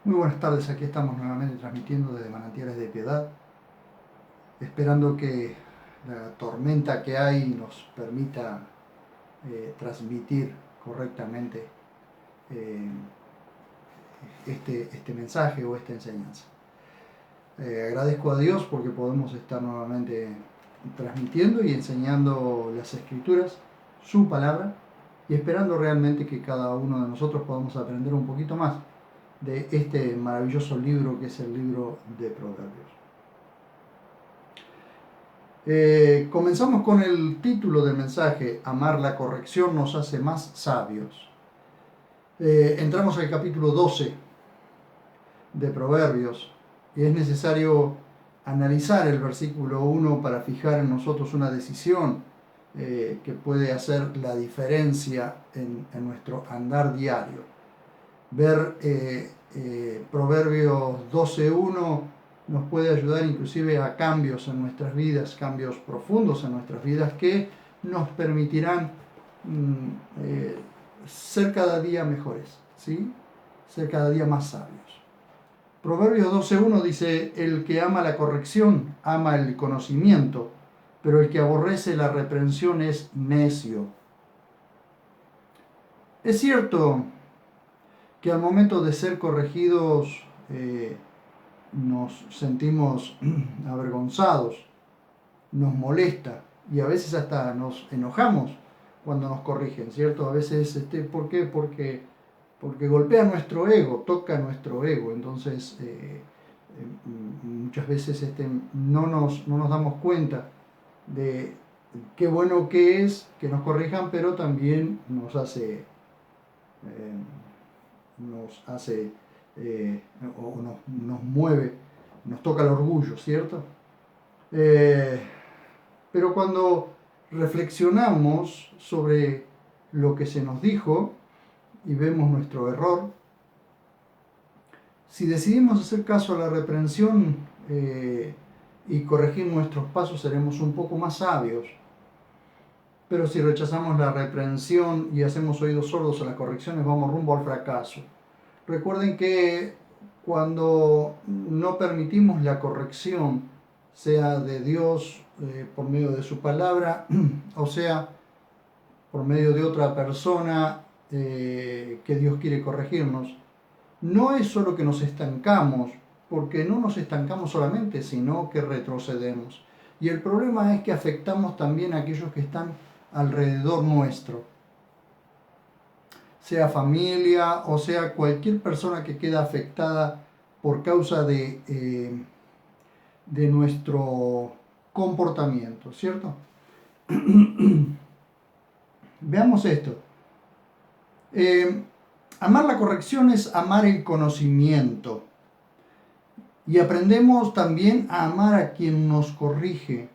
Muy buenas tardes, aquí estamos nuevamente transmitiendo desde Manantiales de Piedad, esperando que la tormenta que hay nos permita transmitir correctamente eh, este mensaje o esta enseñanza. Agradezco a Dios porque podemos estar nuevamente transmitiendo y enseñando las Escrituras, su palabra, y esperando realmente que cada uno de nosotros podamos aprender un poquito más de este maravilloso libro que es el libro de Proverbios. Comenzamos con el título del mensaje: Amar la corrección nos hace más sabios. Entramos al capítulo 12 de Proverbios y es necesario analizar el versículo 1 para fijar en nosotros una decisión que puede hacer la diferencia en nuestro andar diario. Ver Proverbios 12.1 nos puede ayudar inclusive a cambios en nuestras vidas, cambios profundos en nuestras vidas que nos permitirán ser cada día mejores, ¿sí? Ser cada día más sabios. Proverbios 12.1 dice: el que ama la corrección ama el conocimiento, pero el que aborrece la reprensión es necio. Es cierto que al momento de ser corregidos nos sentimos avergonzados, nos molesta y a veces hasta nos enojamos cuando nos corrigen, ¿cierto? A veces, ¿por qué? Porque golpea nuestro ego, toca nuestro ego, entonces muchas veces no nos damos cuenta de qué bueno que es que nos corrijan, pero también nos hace o nos mueve, nos toca el orgullo, ¿cierto? Pero cuando reflexionamos sobre lo que se nos dijo y vemos nuestro error, si decidimos hacer caso a la reprensión y corregir nuestros pasos, seremos un poco más sabios. Pero si rechazamos la reprensión y hacemos oídos sordos a las correcciones, vamos rumbo al fracaso. Recuerden que cuando no permitimos la corrección, sea de Dios por medio de su palabra, o sea por medio de otra persona que Dios quiere corregirnos, no es solo que nos estancamos, porque no nos estancamos solamente, sino que retrocedemos. Y el problema es que afectamos también a aquellos que están alrededor nuestro, sea familia o sea cualquier persona que queda afectada por causa de nuestro comportamiento, ¿cierto? Veamos esto. Amar la corrección es amar el conocimiento. Y aprendemos también a amar a quien nos corrige,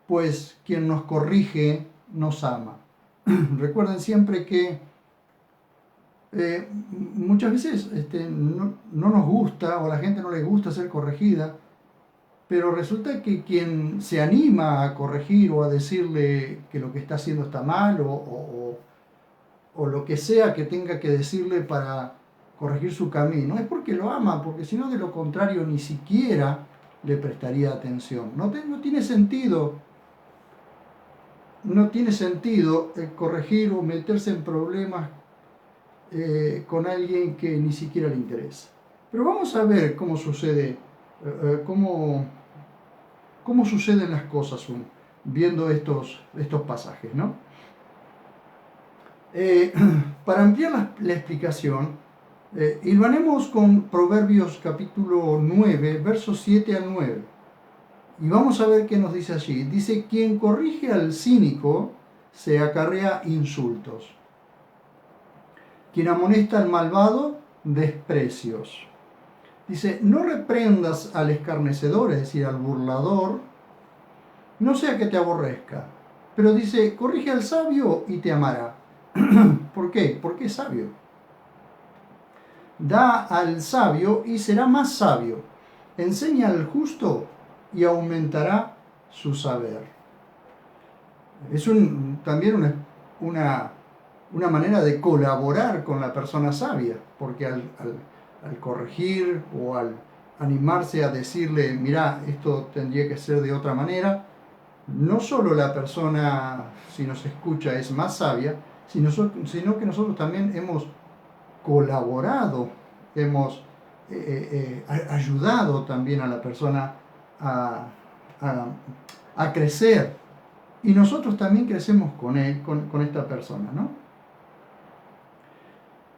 pues quien nos corrige nos ama. Recuerden siempre que muchas veces no nos gusta o a la gente no le gusta ser corregida, pero resulta que quien se anima a corregir o a decirle que lo que está haciendo está mal o lo que sea que tenga que decirle para corregir su camino, es porque lo ama, porque si no, de lo contrario ni siquiera le prestaría atención. No tiene sentido, corregir o meterse en problemas con alguien que ni siquiera le interesa. Pero vamos a ver cómo sucede, cómo suceden las cosas viendo estos pasajes, ¿no? Para ampliar la explicación, hilvanemos con Proverbios capítulo 9, versos 7 al 9. Y vamos a ver qué nos dice allí. Dice: quien corrige al cínico se acarrea insultos. Quien amonesta al malvado, desprecios. Dice: no reprendas al escarnecedor, es decir, al burlador, no sea que te aborrezca. Pero dice: corrige al sabio y te amará. ¿Por qué? Porque es sabio. Da al sabio y será más sabio. Enseña al justo y aumentará su saber. Es también una manera de colaborar con la persona sabia, porque al al corregir o al animarse a decirle, mira, esto tendría que ser de otra manera, no solo la persona, si nos escucha, es más sabia, sino que nosotros también hemos colaborado, hemos ayudado también a la persona a, a, a crecer. Y nosotros también crecemos con él, con esta persona, ¿no?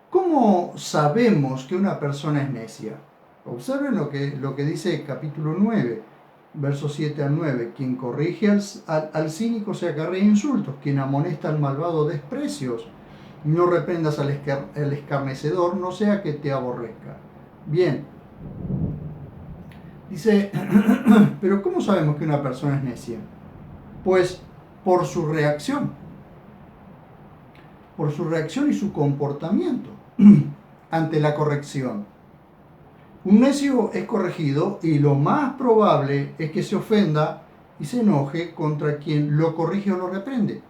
¿Cómo sabemos que una persona es necia? Observen lo que dice el capítulo 9, versos 7 al 9. Quien corrige al cínico se acarrea insultos, quien amonesta al malvado desprecios. No reprendas al escarnecedor, no sea que te aborrezca. Bien, dice, pero ¿cómo sabemos que una persona es necia? Pues por su reacción y su comportamiento ante la corrección. Un necio es corregido y lo más probable es que se ofenda y se enoje contra quien lo corrige o lo reprende.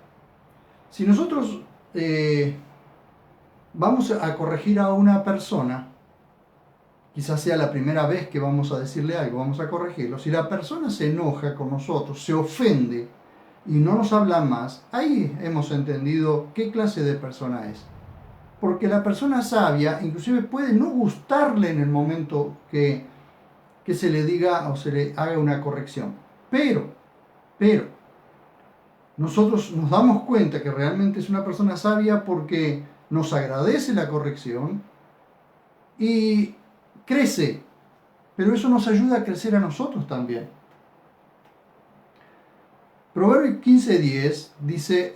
Si nosotros vamos a corregir a una persona, quizás sea la primera vez que vamos a decirle algo, vamos a corregirlo. Si la persona se enoja con nosotros, se ofende y no nos habla más, ahí hemos entendido qué clase de persona es. Porque la persona sabia inclusive puede no gustarle en el momento que se le diga o se le haga una corrección. Pero, nosotros nos damos cuenta que realmente es una persona sabia porque nos agradece la corrección y crece. Pero eso nos ayuda a crecer a nosotros también. Proverbios 15:10 dice,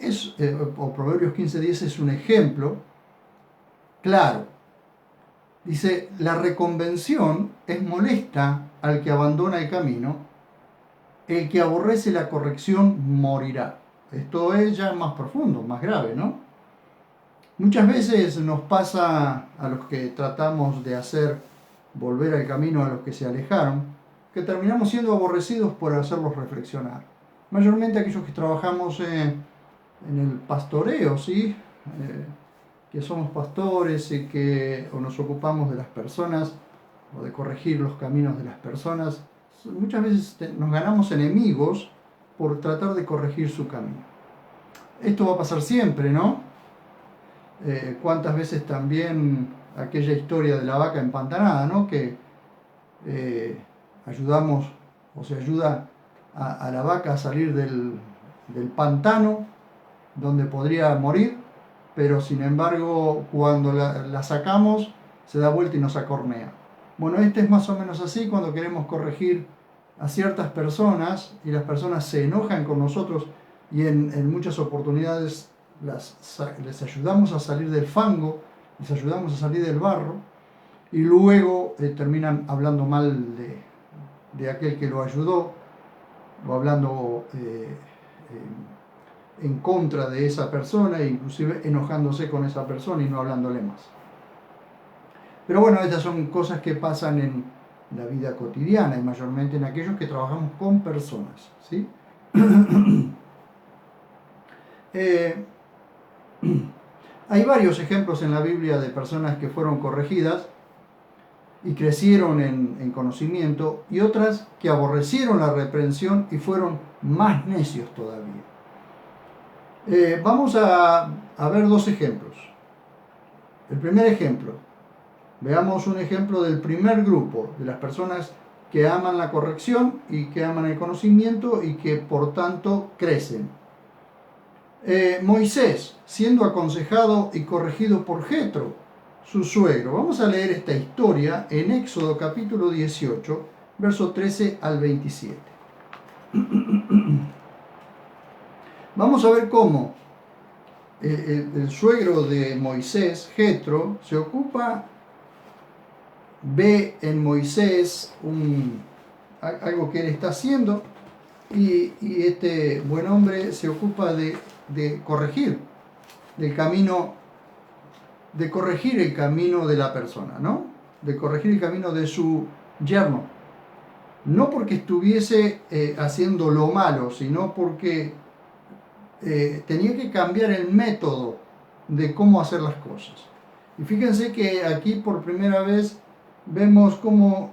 Proverbios 15:10 es un ejemplo claro. Dice, la reconvención es molesta al que abandona el camino, el que aborrece la corrección morirá. Esto es ya más profundo, más grave, ¿no? Muchas veces nos pasa a los que tratamos de hacer volver al camino a los que se alejaron, que terminamos siendo aborrecidos por hacerlos reflexionar. Mayormente aquellos que trabajamos en el pastoreo, ¿sí? Que somos pastores y que o nos ocupamos de las personas o de corregir los caminos de las personas, muchas veces nos ganamos enemigos por tratar de corregir su camino. Esto va a pasar siempre, ¿no? ¿Cuántas veces también aquella historia de la vaca empantanada, ¿no? Que ayudamos o se ayuda a la vaca a salir del pantano donde podría morir, pero sin embargo cuando la sacamos se da vuelta y nos acornea. Bueno, este es más o menos así cuando queremos corregir a ciertas personas y las personas se enojan con nosotros y en muchas oportunidades les ayudamos a salir del fango, les ayudamos a salir del barro y luego terminan hablando mal de aquel que lo ayudó o hablando en contra de esa persona e inclusive enojándose con esa persona y no hablándole más. Pero bueno, estas son cosas que pasan en la vida cotidiana y mayormente en aquellos que trabajamos con personas, ¿sí? Hay varios ejemplos en la Biblia de personas que fueron corregidas y crecieron en conocimiento y otras que aborrecieron la reprensión y fueron más necios todavía. Vamos a ver dos ejemplos. El primer ejemplo, veamos un ejemplo del primer grupo, de las personas que aman la corrección y que aman el conocimiento y que por tanto crecen. Moisés, siendo aconsejado y corregido por Jetro, su suegro. Vamos a leer esta historia en Éxodo capítulo 18, verso 13 al 27. Vamos a ver cómo el suegro de Moisés, Jetro, se ocupa, ve en Moisés algo que él está haciendo y este buen hombre se ocupa de corregir el camino de la persona, ¿no? De corregir el camino de su yerno. No porque estuviese haciendo lo malo, sino porque tenía que cambiar el método de cómo hacer las cosas. Y fíjense que aquí por primera vez vemos cómo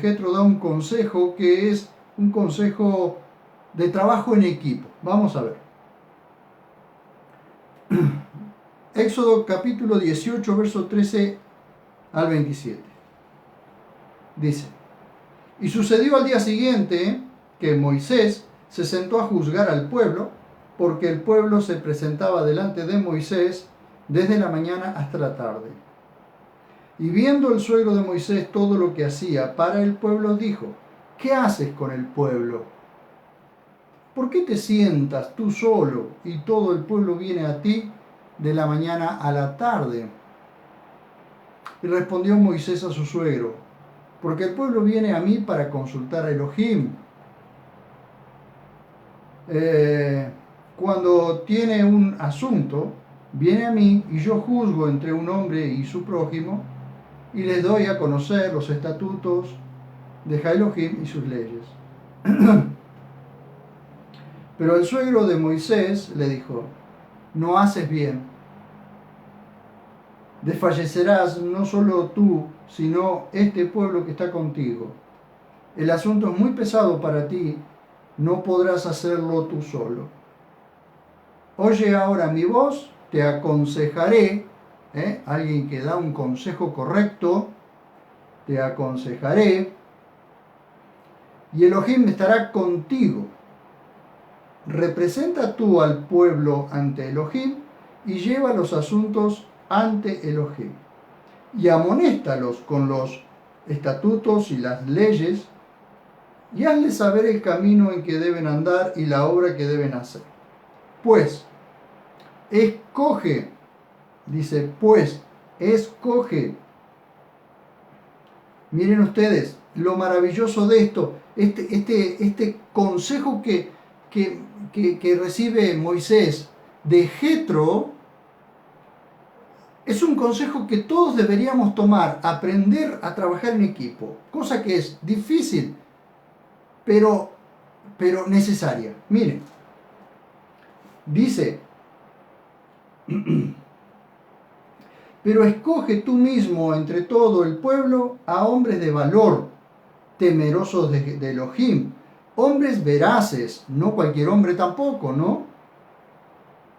Jetro da un consejo que es un consejo de trabajo en equipo. Vamos a ver. Éxodo capítulo 18, verso 13 al 27. Dice: y sucedió al día siguiente que Moisés se sentó a juzgar al pueblo, porque el pueblo se presentaba delante de Moisés desde la mañana hasta la tarde. Y viendo el suegro de Moisés todo lo que hacía para el pueblo, dijo: ¿qué haces con el pueblo? ¿Por qué te sientas tú solo y todo el pueblo viene a ti de la mañana a la tarde? Y respondió Moisés a su suegro: porque el pueblo viene a mí para consultar a Elohim. Cuando tiene un asunto, viene a mí y yo juzgo entre un hombre y su prójimo y les doy a conocer los estatutos de Elohim y sus leyes. Pero el suegro de Moisés le dijo: no haces bien. Desfallecerás no solo tú, sino este pueblo que está contigo. El asunto es muy pesado para ti, no podrás hacerlo tú solo. Oye ahora mi voz, te aconsejaré, alguien que da un consejo correcto, te aconsejaré, y Elohim estará contigo. Representa tú al pueblo ante Elohim y lleva los asuntos ante Elohim. Y amonéstalos con los estatutos y las leyes, y hazles saber el camino en que deben andar y la obra que deben hacer. Pues, escoge, dice, pues, escoge. Miren ustedes lo maravilloso de esto, este consejo que recibe Moisés de Jetro, es un consejo que todos deberíamos tomar, aprender a trabajar en equipo, cosa que es difícil, pero necesaria. Miren, dice: pero escoge tú mismo entre todo el pueblo a hombres de valor, temerosos de Elohim, hombres veraces, no cualquier hombre tampoco, ¿no?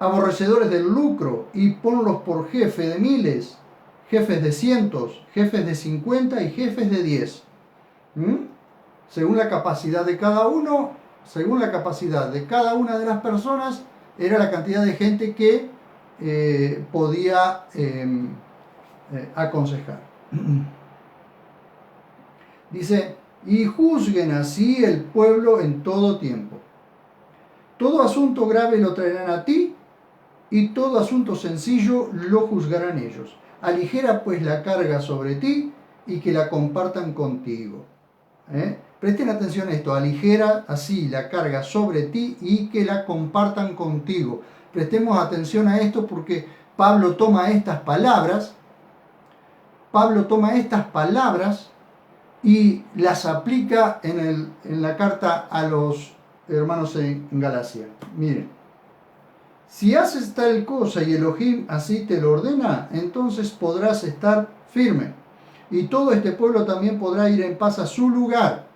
Aborrecedores del lucro, y ponlos por jefe de miles, jefes de cientos, jefes de 50 y jefes de 10. Según la capacidad de cada uno, según la capacidad de cada una de las personas, era la cantidad de gente que podía aconsejar. Dice: y juzguen así el pueblo en todo tiempo. Todo asunto grave lo traerán a ti, y todo asunto sencillo lo juzgarán ellos. Aligera pues la carga sobre ti, y que la compartan contigo. Presten atención a esto: aligera así la carga sobre ti y que la compartan contigo. Prestemos atención a esto porque Pablo toma estas palabras y las aplica en la carta a los hermanos en Galacia. Miren: si haces tal cosa y Elohim así te lo ordena, entonces podrás estar firme, y todo este pueblo también podrá ir en paz a su lugar.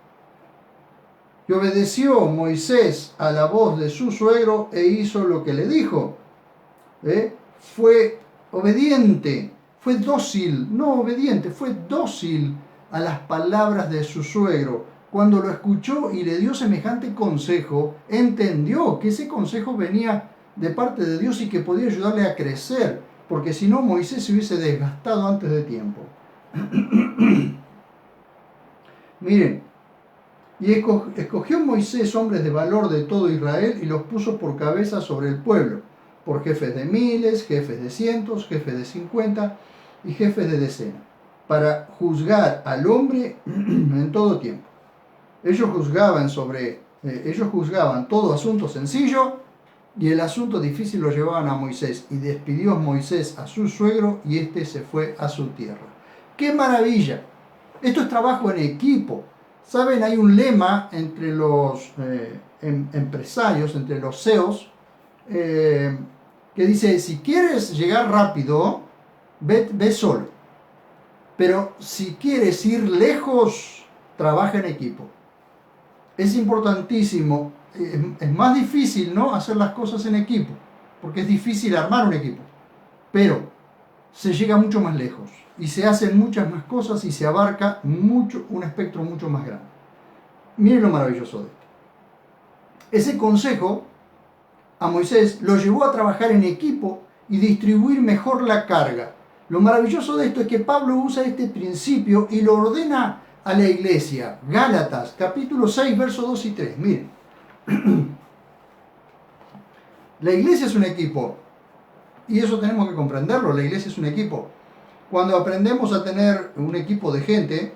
Y obedeció Moisés a la voz de su suegro e hizo lo que le dijo. Fue obediente, fue dócil, no obediente, fue dócil a las palabras de su suegro. Cuando lo escuchó y le dio semejante consejo, entendió que ese consejo venía de parte de Dios y que podía ayudarle a crecer, porque si no, Moisés se hubiese desgastado antes de tiempo. Miren: y escogió Moisés hombres de valor de todo Israel y los puso por cabeza sobre el pueblo, por jefes de miles, jefes de cientos, jefes de 50 y jefes de decena, para juzgar al hombre en todo tiempo. Ellos juzgaban todo asunto sencillo, y el asunto difícil lo llevaban a Moisés, y despidió Moisés a su suegro y éste se fue a su tierra. ¡Qué maravilla! Esto es trabajo en equipo. Saben, hay un lema entre los empresarios, entre los CEOs, que dice: si quieres llegar rápido, ve solo. Pero si quieres ir lejos, trabaja en equipo. Es importantísimo. Es más difícil, ¿no?, hacer las cosas en equipo, porque es difícil armar un equipo. Pero se llega mucho más lejos y se hacen muchas más cosas y se abarca un espectro mucho más grande. Miren lo maravilloso de esto. Ese consejo a Moisés lo llevó a trabajar en equipo y distribuir mejor la carga. Lo maravilloso de esto es que Pablo usa este principio y lo ordena a la iglesia. Gálatas, capítulo 6, versos 2 y 3. Miren. La iglesia es un equipo. Y eso tenemos que comprenderlo. La iglesia es un equipo. Cuando aprendemos a tener un equipo de gente,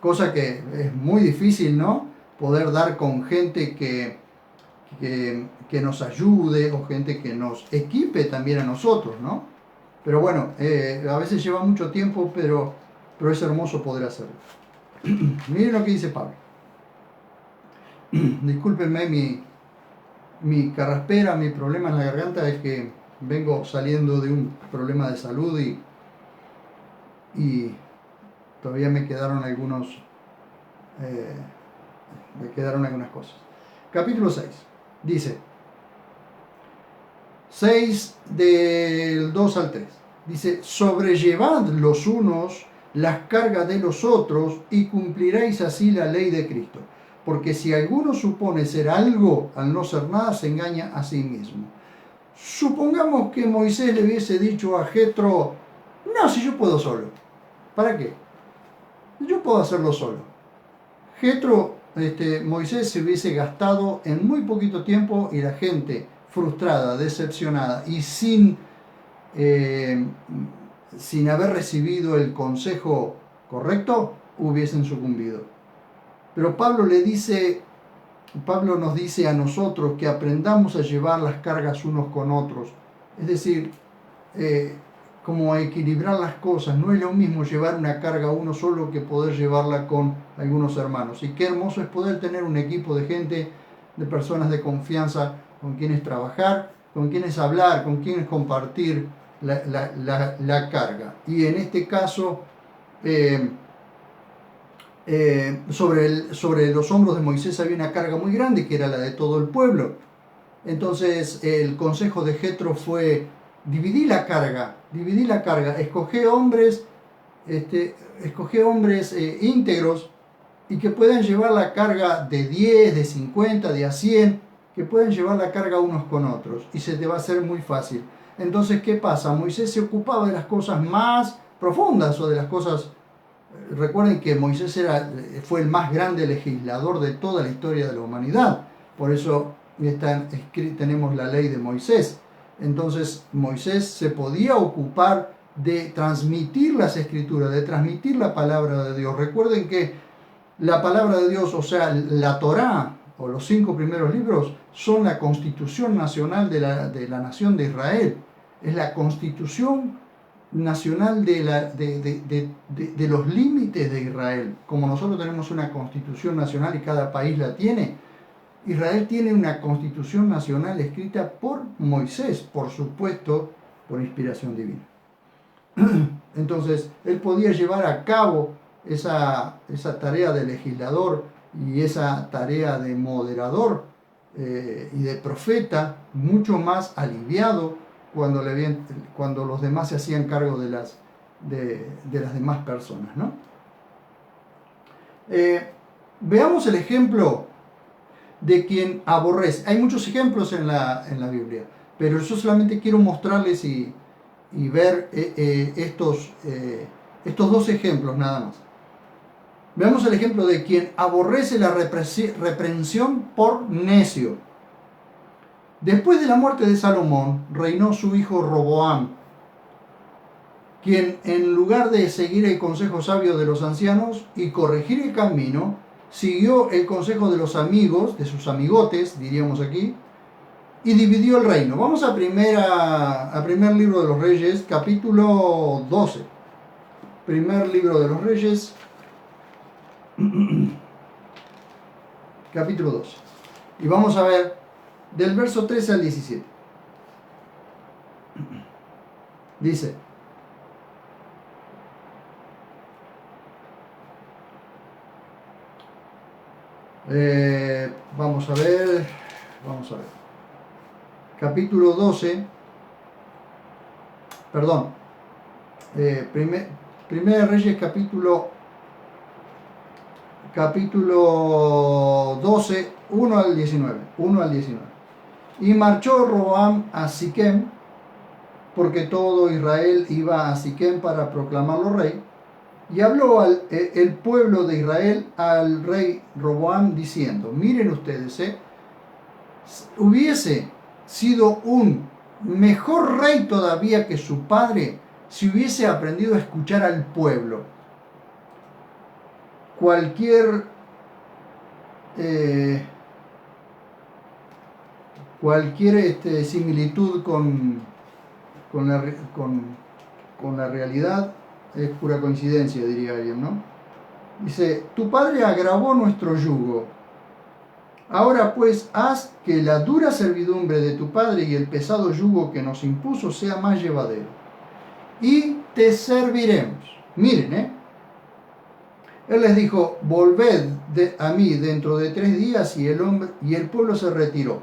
cosa que es muy difícil, ¿no?, poder dar con gente que nos ayude o gente que nos equipe también a nosotros, ¿no? Pero bueno, a veces lleva mucho tiempo, pero es hermoso poder hacerlo. Miren lo que dice Pablo. Discúlpenme mi carraspera, mi problema en la garganta es que vengo saliendo de un problema de salud y todavía me quedaron algunas cosas. Capítulo 6. Dice, 6 del 2 al 3. Dice, sobrellevad los unos las cargas de los otros y cumpliréis así la ley de Cristo. Porque si alguno supone ser algo al no ser nada, se engaña a sí mismo. Supongamos que Moisés le hubiese dicho a Jetro, no, si yo puedo solo. ¿Para qué? Yo puedo hacerlo solo. Jetro, Moisés se hubiese gastado en muy poquito tiempo y la gente frustrada, decepcionada y sin haber recibido el consejo correcto, hubiesen sucumbido. Pero Pablo nos dice a nosotros que aprendamos a llevar las cargas unos con otros. Es decir, como a equilibrar las cosas. No es lo mismo llevar una carga uno solo que poder llevarla con algunos hermanos. Y qué hermoso es poder tener un equipo de gente, de personas de confianza con quienes trabajar, con quienes hablar, con quienes compartir la carga. Y en este caso, sobre los hombros de Moisés había una carga muy grande, que era la de todo el pueblo. Entonces el consejo de Jetro fue: dividí la carga, escogé hombres íntegros y que puedan llevar la carga de 10, de 50, de a 100, que puedan llevar la carga unos con otros, y se te va a hacer muy fácil. Entonces, ¿qué pasa? Moisés se ocupaba de las cosas más profundas, o de las cosas... Recuerden que Moisés fue el más grande legislador de toda la historia de la humanidad. Por eso tenemos la ley de Moisés. Entonces Moisés se podía ocupar de transmitir las escrituras, de transmitir la palabra de Dios. Recuerden que la palabra de Dios, o sea, la Torá, o los 5 primeros libros, son la constitución nacional de la nación de Israel. Es la constitución nacional de los límites de Israel. Como nosotros tenemos una constitución nacional y cada país la tiene, Israel tiene una constitución nacional escrita por Moisés, por supuesto, por inspiración divina. Entonces, él podía llevar a cabo esa tarea de legislador y esa tarea de moderador y de profeta mucho más aliviado cuando los demás se hacían cargo de las demás personas, ¿no? Veamos el ejemplo de quien aborrece. Hay muchos ejemplos en la Biblia, pero yo solamente quiero mostrarles y ver estos 2 ejemplos nada más. Veamos el ejemplo de quien aborrece la reprensión por necio. Después de la muerte de Salomón, reinó su hijo Roboam, quien en lugar de seguir el consejo sabio de los ancianos y corregir el camino, siguió el consejo de los amigos, de sus amigotes, diríamos aquí, y dividió el reino. Vamos a primer libro de los Reyes, capítulo 12. Primer libro de los Reyes, capítulo 12. Y vamos a ver del verso 13 al 17. Dice: Vamos a ver. Capítulo 12. Perdón. Primera de Reyes, capítulo 12, 1 al 19. Y marchó Roboam a Siquem, porque todo Israel iba a Siquem para proclamarlo rey. Y habló el pueblo de Israel al rey Roboam diciendo: miren ustedes, hubiese sido un mejor rey todavía que su padre si hubiese aprendido a escuchar al pueblo. Cualquier similitud con la realidad es pura coincidencia, diría alguien, ¿no? Dice: tu padre agravó nuestro yugo. Ahora pues haz que la dura servidumbre de tu padre y el pesado yugo que nos impuso sea más llevadero, y te serviremos. Miren, Él les dijo: volved a mí dentro de 3 días, y el pueblo se retiró.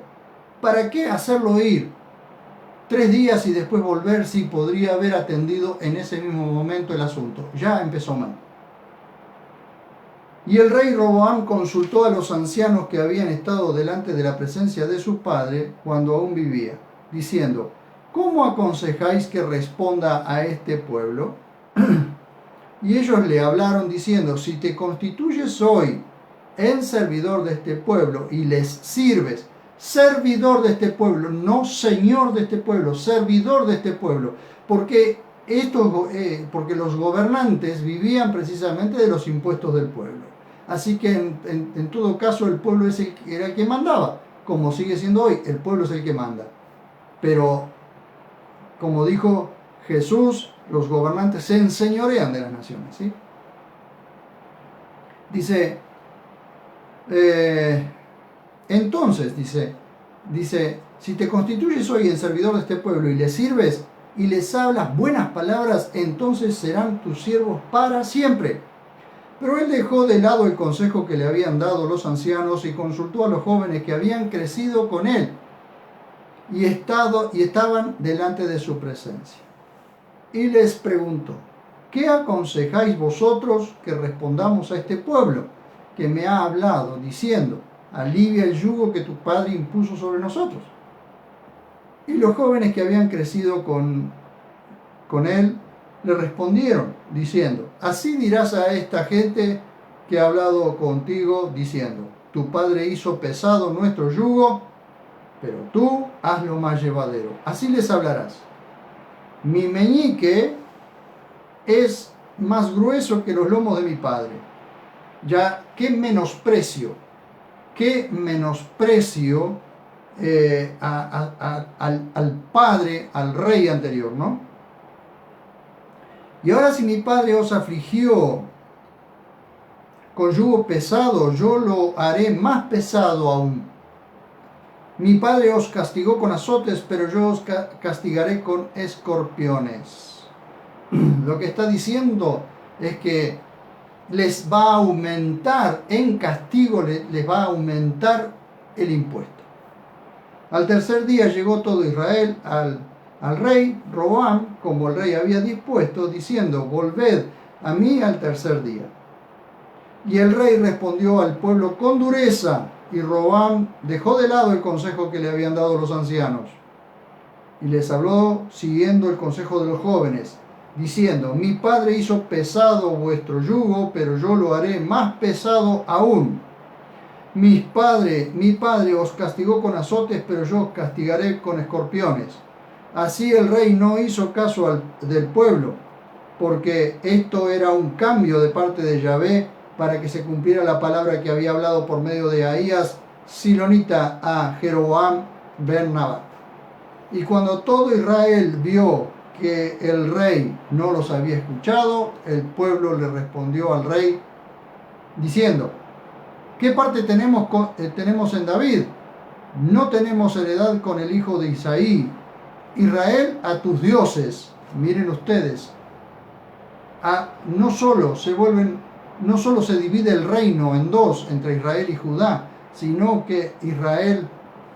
¿Para qué hacerlo ir 3 días y después volver, si podría haber atendido en ese mismo momento el asunto? Ya empezó mal. Y el rey Roboam consultó a los ancianos que habían estado delante de la presencia de su padre cuando aún vivía, diciendo: ¿cómo aconsejáis que responda a este pueblo? Y ellos le hablaron diciendo: si te constituyes hoy en servidor de este pueblo y les sirves, servidor de este pueblo, no señor de este pueblo, servidor de este pueblo, porque los gobernantes vivían precisamente de los impuestos del pueblo. Así que en todo caso el pueblo era el que mandaba, como sigue siendo hoy, el pueblo es el que manda. Pero, como dijo Jesús, los gobernantes se enseñorean de las naciones, ¿sí? Dice, entonces, dice, si te constituyes hoy en servidor de este pueblo y les sirves y les hablas buenas palabras, entonces serán tus siervos para siempre. Pero él dejó de lado el consejo que le habían dado los ancianos y consultó a los jóvenes que habían crecido con él y estaban delante de su presencia. Y les preguntó: ¿qué aconsejáis vosotros que respondamos a este pueblo que me ha hablado, diciendo: alivia el yugo que tu padre impuso sobre nosotros? Y los jóvenes que habían crecido con él le respondieron, diciendo: así dirás a esta gente que ha hablado contigo, diciendo: tu padre hizo pesado nuestro yugo, pero tú hazlo más llevadero. Así les hablarás: mi meñique es más grueso que los lomos de mi padre. Ya, qué menosprecio al padre, al rey anterior, ¿no? Y ahora, si mi padre os afligió con yugo pesado, yo lo haré más pesado aún. Mi padre os castigó con azotes, pero yo os castigaré con escorpiones. Lo que está diciendo es que les va a aumentar, en castigo les va a aumentar el impuesto. Al tercer día llegó todo Israel al rey Roboam, como el rey había dispuesto, diciendo: volved a mí al tercer día. Y el rey respondió al pueblo con dureza, y Roboam dejó de lado el consejo que le habían dado los ancianos, y les habló siguiendo el consejo de los jóvenes, diciendo: mi padre hizo pesado vuestro yugo, pero yo lo haré más pesado aún. Mi padre os castigó con azotes, pero yo os castigaré con escorpiones. Así el rey no hizo caso del pueblo, porque esto era un cambio de parte de Yahvé para que se cumpliera la palabra que había hablado por medio de Ahías silonita a Jeroboam ben Nabat. Y cuando todo Israel vio que el rey no los había escuchado, el pueblo le respondió al rey diciendo: ¿qué parte tenemos en David? No tenemos heredad con el hijo de Isaí. Israel, a tus dioses. Miren ustedes, no solo se vuelven no solo se divide el reino en dos, entre Israel y Judá, sino que Israel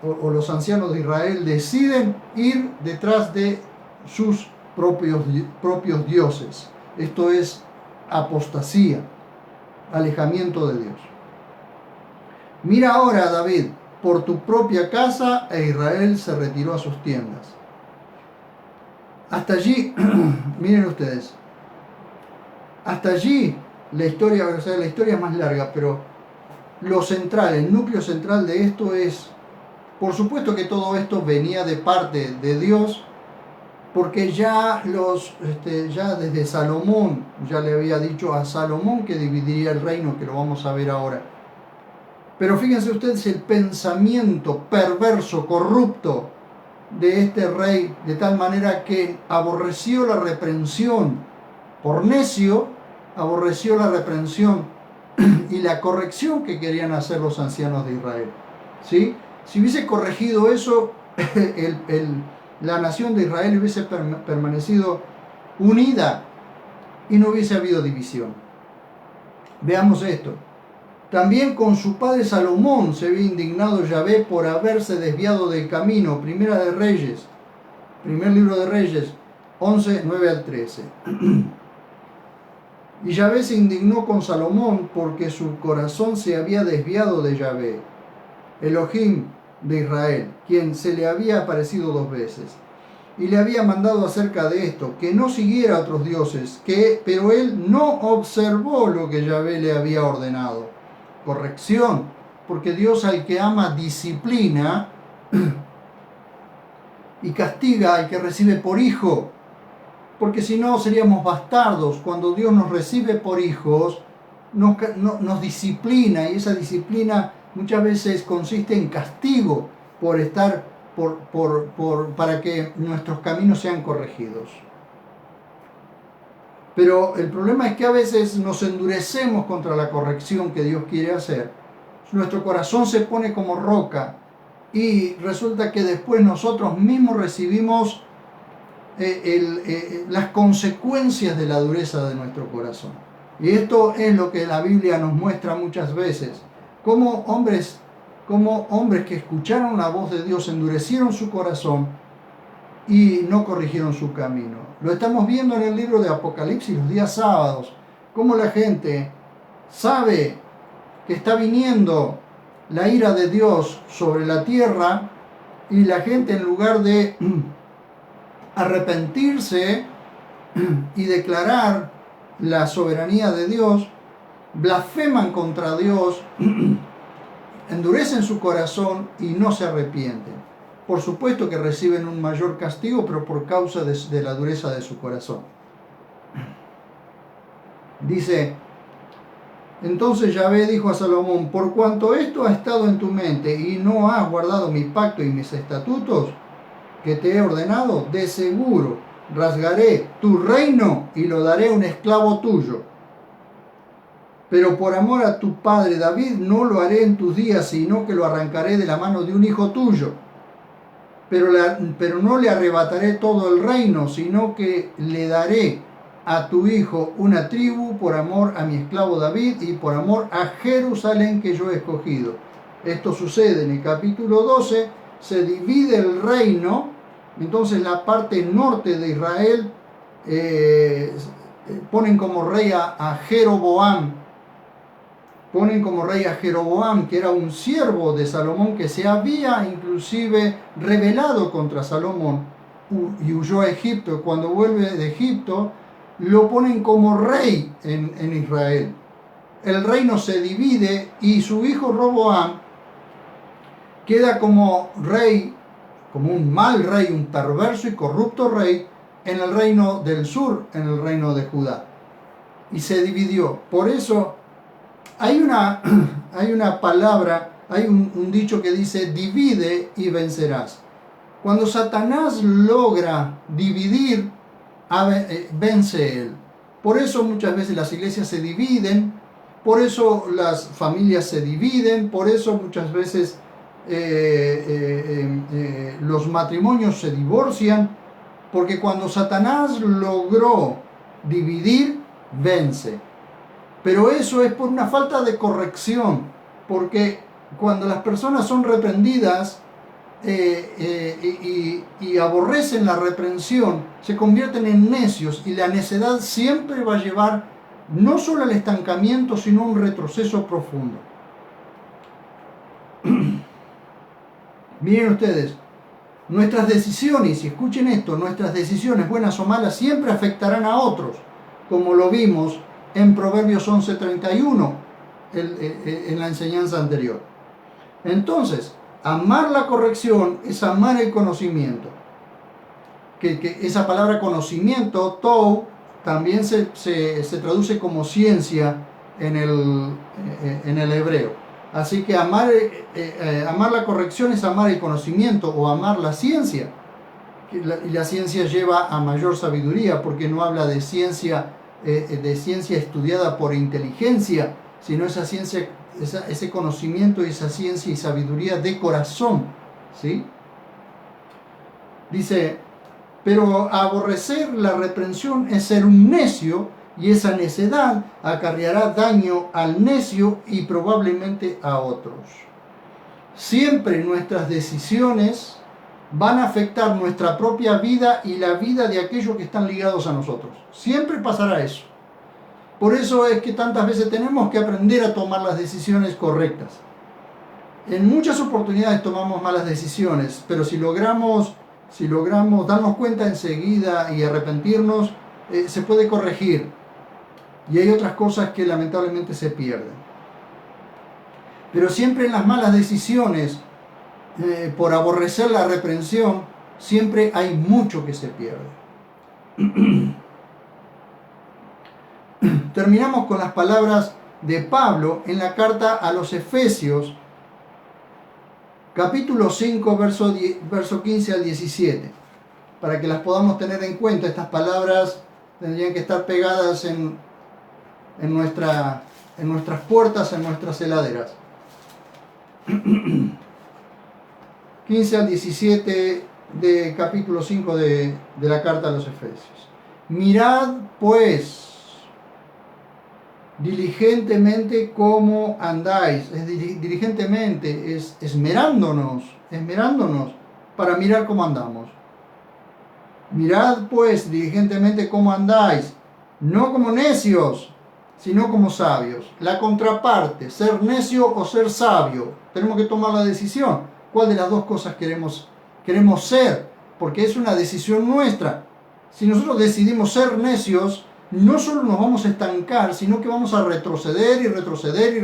o los ancianos de Israel deciden ir detrás de sus propios dioses. Esto es apostasía, alejamiento de Dios. Mira ahora, David, por tu propia casa, e Israel se retiró a sus tiendas. Hasta allí, miren ustedes, hasta allí la historia, o sea, la historia es más larga, pero lo central, el núcleo central de esto es, por supuesto que todo esto venía de parte de Dios, porque ya desde Salomón, ya le había dicho a Salomón que dividiría el reino, que lo vamos a ver ahora. Pero fíjense ustedes el pensamiento perverso, corrupto de este rey, de tal manera que aborreció la reprensión por necio, aborreció la reprensión y la corrección que querían hacer los ancianos de Israel. ¿Sí? Si hubiese corregido eso, la nación de Israel hubiese permanecido unida y no hubiese habido división. Veamos esto. También con su padre Salomón se había indignado Yahvé por haberse desviado del camino. Primera de Reyes, primer libro de Reyes, 11, 9 al 13. Y Yahvé se indignó con Salomón porque su corazón se había desviado de Yahvé, Elohim de Israel, quien se le había aparecido 2 veces. Y le había mandado acerca de esto, que no siguiera a otros dioses, pero él no observó lo que Yahvé le había ordenado. Corrección, porque Dios al que ama disciplina y castiga al que recibe por hijo, porque si no seríamos bastardos. Cuando Dios nos recibe por hijos, nos disciplina, y esa disciplina muchas veces consiste en castigo por estar, para que nuestros caminos sean corregidos. Pero el problema es que a veces nos endurecemos contra la corrección que Dios quiere hacer. Nuestro corazón se pone como roca y resulta que después nosotros mismos recibimos las consecuencias de la dureza de nuestro corazón. Y esto es lo que la Biblia nos muestra muchas veces. Como hombres que escucharon la voz de Dios endurecieron su corazón y no corrigieron su camino. Lo estamos viendo en el libro de Apocalipsis los días sábados, cómo la gente sabe que está viniendo la ira de Dios sobre la tierra, y la gente, en lugar de arrepentirse y declarar la soberanía de Dios, blasfeman contra Dios, endurecen su corazón y no se arrepienten. Por supuesto que reciben un mayor castigo, pero por causa de la dureza de su corazón. Dice, entonces Yahvé dijo a Salomón: por cuanto esto ha estado en tu mente y no has guardado mi pacto y mis estatutos que te he ordenado, de seguro rasgaré tu reino y lo daré a un esclavo tuyo. Pero por amor a tu padre David no lo haré en tus días, sino que lo arrancaré de la mano de un hijo tuyo. Pero no le arrebataré todo el reino, sino que le daré a tu hijo una tribu por amor a mi esclavo David y por amor a Jerusalén que yo he escogido. Esto sucede en el capítulo 12, se divide el reino. Entonces la parte norte de Israel ponen como rey a Jeroboam. Ponen como rey a Jeroboam, que era un siervo de Salomón, que se había inclusive rebelado contra Salomón y huyó a Egipto. Cuando vuelve de Egipto, lo ponen como rey en Israel. El reino se divide y su hijo Roboam queda como rey, como un mal rey, un perverso y corrupto rey, en el reino del sur, en el reino de Judá. Y se dividió. Por eso hay una palabra, hay un dicho que dice: divide y vencerás. Cuando Satanás logra dividir, vence él. Por eso muchas veces las iglesias se dividen, por eso las familias se dividen, por eso muchas veces los matrimonios se divorcian, porque cuando Satanás logró dividir, vence. Pero eso es por una falta de corrección, porque cuando las personas son reprendidas y aborrecen la reprensión, se convierten en necios, y la necedad siempre va a llevar no solo al estancamiento, sino a un retroceso profundo. Miren ustedes, nuestras decisiones, y escuchen esto, nuestras decisiones, buenas o malas, siempre afectarán a otros, como lo vimos en Proverbios 11:31, en la enseñanza anterior. Entonces, amar la corrección es amar el conocimiento. Que esa palabra conocimiento, tou, también se traduce como ciencia en el hebreo. Así que amar la corrección es amar el conocimiento o amar la ciencia. Y la ciencia lleva a mayor sabiduría, porque no habla de ciencia estudiada por inteligencia, sino esa ciencia, ese conocimiento y esa ciencia y sabiduría de corazón, ¿sí? Dice, pero aborrecer la reprensión es ser un necio, y esa necedad acarreará daño al necio y probablemente a otros. Siempre nuestras decisiones van a afectar nuestra propia vida y la vida de aquellos que están ligados a nosotros. Siempre pasará eso. Por eso es que tantas veces tenemos que aprender a tomar las decisiones correctas. En muchas oportunidades tomamos malas decisiones, pero si logramos darnos cuenta enseguida y arrepentirnos, se puede corregir. Y hay otras cosas que lamentablemente se pierden. Pero siempre en las malas decisiones, por aborrecer la reprensión, siempre hay mucho que se pierde. Terminamos con las palabras de Pablo en la carta a los Efesios, capítulo 5, verso 15 al 17. Para que las podamos tener en cuenta, estas palabras tendrían que estar pegadas en nuestras puertas, en nuestras heladeras. 15 al 17 de capítulo 5 de la carta a los Efesios. Mirad pues diligentemente cómo andáis. Diligentemente es esmerándonos para mirar cómo andamos. Mirad pues diligentemente cómo andáis, no como necios, sino como sabios. La contraparte, ser necio o ser sabio. Tenemos que tomar la decisión. ¿Cuál de las dos cosas queremos ser? Porque es una decisión nuestra. Si nosotros decidimos ser necios, no solo nos vamos a estancar, sino que vamos a retroceder y retroceder y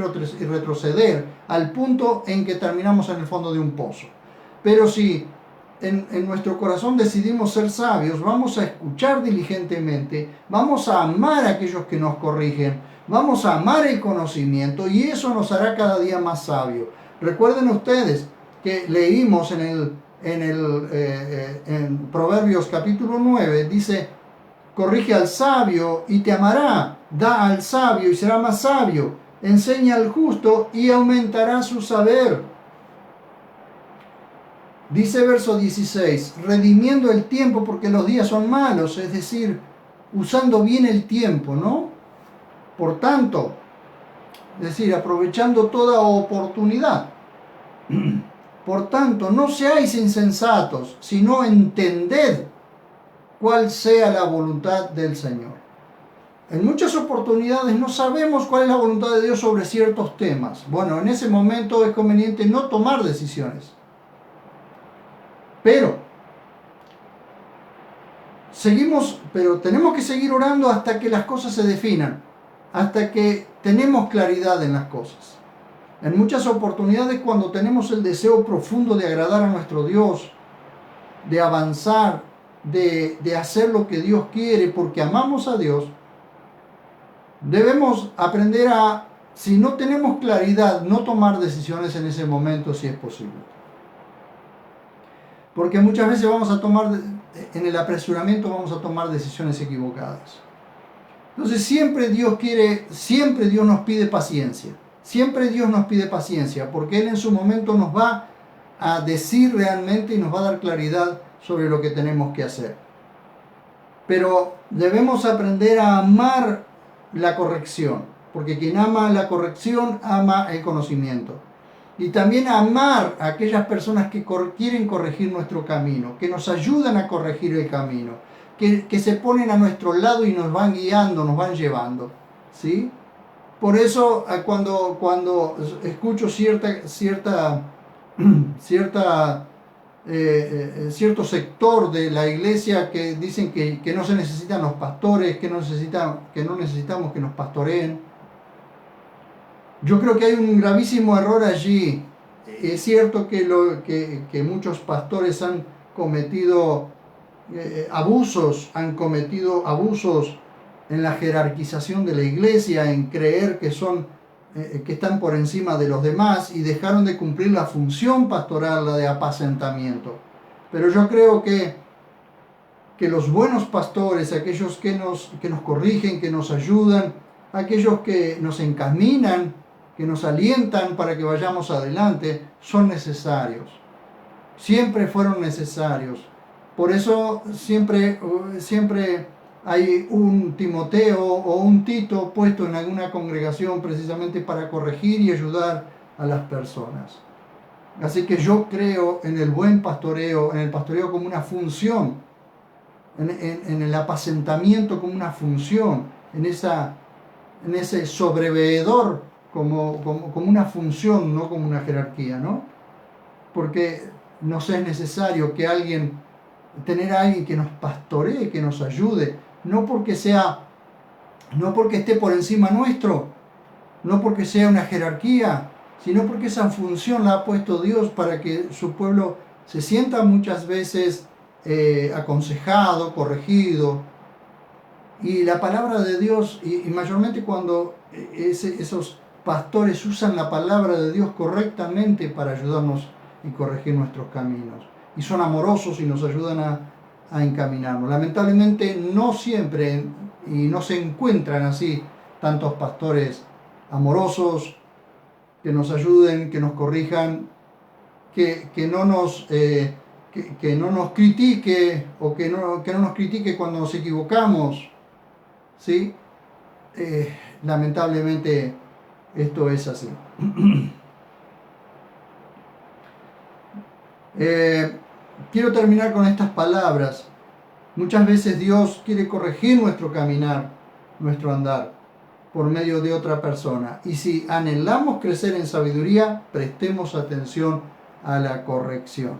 retroceder al punto en que terminamos en el fondo de un pozo. Pero si en nuestro corazón decidimos ser sabios, vamos a escuchar diligentemente, vamos a amar a aquellos que nos corrigen, vamos a amar el conocimiento, y eso nos hará cada día más sabios. Recuerden ustedes que leímos en Proverbios capítulo 9, dice: corrige al sabio y te amará, da al sabio y será más sabio, enseña al justo y aumentará su saber. Dice verso 16, redimiendo el tiempo porque los días son malos, es decir, usando bien el tiempo, ¿no? Por tanto, es decir, aprovechando toda oportunidad. Por tanto, no seáis insensatos, sino entended cuál sea la voluntad del Señor. En muchas oportunidades no sabemos cuál es la voluntad de Dios sobre ciertos temas. Bueno, en ese momento es conveniente no tomar decisiones. Pero tenemos que seguir orando hasta que las cosas se definan, hasta que tenemos claridad en las cosas. En muchas oportunidades, cuando tenemos el deseo profundo de agradar a nuestro Dios, de avanzar, de hacer lo que Dios quiere, porque amamos a Dios, debemos aprender a, si no tenemos claridad, no tomar decisiones en ese momento si es posible. Porque muchas veces en el apresuramiento vamos a tomar decisiones equivocadas. Entonces siempre Dios nos pide paciencia. Siempre Dios nos pide paciencia, porque Él en su momento nos va a decir realmente y nos va a dar claridad sobre lo que tenemos que hacer. Pero debemos aprender a amar la corrección, porque quien ama la corrección ama el conocimiento. Y también amar a aquellas personas que quieren corregir nuestro camino, que nos ayudan a corregir el camino, que se ponen a nuestro lado y nos van guiando, nos van llevando, ¿sí? Por eso cuando escucho cierto sector de la iglesia que dicen que no se necesitan los pastores, que no necesitamos que nos pastoreen, yo creo que hay un gravísimo error allí. Es cierto que muchos pastores han cometido han cometido abusos en la jerarquización de la iglesia, en creer que están por encima de los demás y dejaron de cumplir la función pastoral, la de apacentamiento. Pero yo creo que los buenos pastores, aquellos que nos corrigen, que nos ayudan, aquellos que nos encaminan, que nos alientan para que vayamos adelante, son necesarios. Siempre fueron necesarios. Por eso siempre hay un Timoteo o un Tito puesto en alguna congregación precisamente para corregir y ayudar a las personas. Así que yo creo en el buen pastoreo, en el pastoreo como una función, en el apacentamiento como una función, en ese sobreveedor como una función, no como una jerarquía, ¿no? Porque nos es necesario tener a alguien que nos pastoree, que nos ayude, no porque esté por encima nuestro, no porque sea una jerarquía, sino porque esa función la ha puesto Dios para que su pueblo se sienta muchas veces aconsejado, corregido. Y la palabra de Dios, y mayormente cuando esos pastores usan la palabra de Dios correctamente para ayudarnos y corregir nuestros caminos. Y son amorosos y nos ayudan a encaminarnos. Lamentablemente no siempre, y no se encuentran así tantos pastores amorosos que nos ayuden, que nos corrijan, que no nos critique o que no nos critique cuando nos equivocamos, ¿sí? Lamentablemente esto es así. Quiero terminar con estas palabras. Muchas veces Dios quiere corregir nuestro caminar, nuestro andar, por medio de otra persona. Y si anhelamos crecer en sabiduría, prestemos atención a la corrección.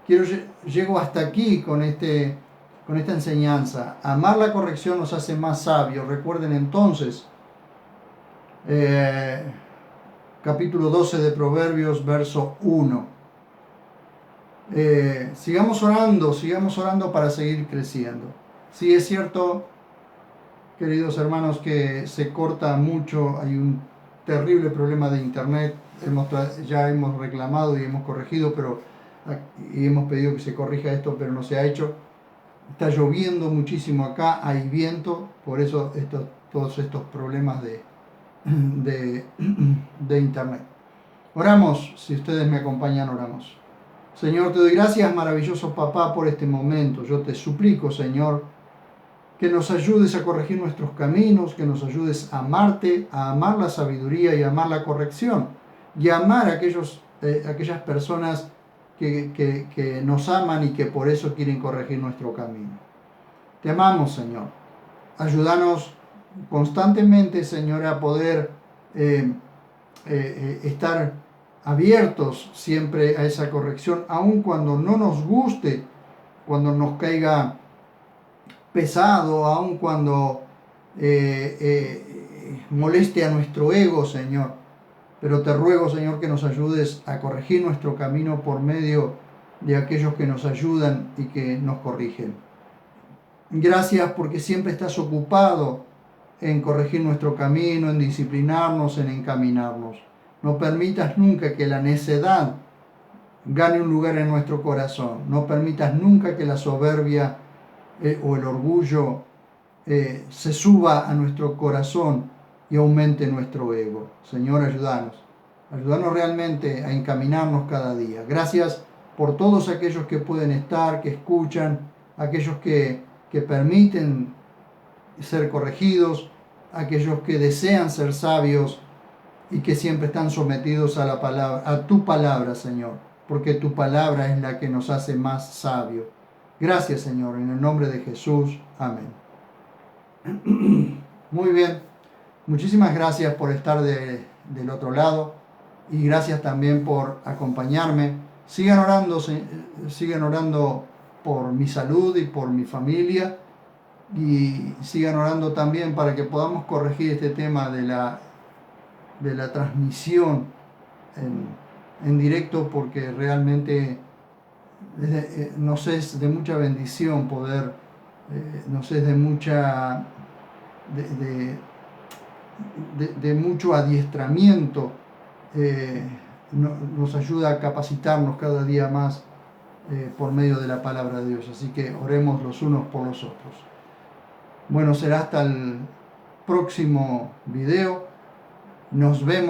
Llego hasta aquí con esta enseñanza. Amar la corrección nos hace más sabios. Recuerden entonces, capítulo 12 de Proverbios, verso 1. Sigamos orando para seguir creciendo. Sí, es cierto, queridos hermanos, que se corta mucho, hay un terrible problema de internet, ya hemos reclamado y hemos corregido, y hemos pedido que se corrija esto, pero no se ha hecho. Está lloviendo muchísimo acá, hay viento, por eso todos estos problemas de internet. Oramos, si ustedes me acompañan, oramos. Señor, te doy gracias, maravilloso papá, por este momento. Yo te suplico, Señor, que nos ayudes a corregir nuestros caminos, que nos ayudes a amarte, a amar la sabiduría y a amar la corrección, y a amar a aquellas personas que nos aman y que por eso quieren corregir nuestro camino. Te amamos, Señor. Ayúdanos constantemente, Señor, a poder estar abiertos siempre a esa corrección, aun cuando no nos guste, cuando nos caiga pesado, aun cuando moleste a nuestro ego, Señor. Pero te ruego, Señor, que nos ayudes a corregir nuestro camino por medio de aquellos que nos ayudan y que nos corrigen. Gracias porque siempre estás ocupado en corregir nuestro camino, en disciplinarnos, en encaminarnos. No permitas nunca que la necedad gane un lugar en nuestro corazón. No permitas nunca que la soberbia o el orgullo se suba a nuestro corazón y aumente nuestro ego. Señor, ayúdanos. Ayúdanos realmente a encaminarnos cada día. Gracias por todos aquellos que pueden estar, que escuchan, aquellos que permiten ser corregidos, aquellos que desean ser sabios y que siempre están sometidos a la palabra, a tu palabra, Señor, porque tu palabra es la que nos hace más sabios. Gracias, Señor, en el nombre de Jesús. Amén. Muy bien. Muchísimas gracias por estar del otro lado y gracias también por acompañarme. Sigan orando por mi salud y por mi familia, y sigan orando también para que podamos corregir este tema de la transmisión en directo, porque realmente nos es de mucha bendición poder, nos es de mucha de mucho adiestramiento, nos ayuda a capacitarnos cada día más por medio de la palabra de Dios. Así que oremos los unos por los otros. Bueno, será hasta el próximo video. Nos vemos.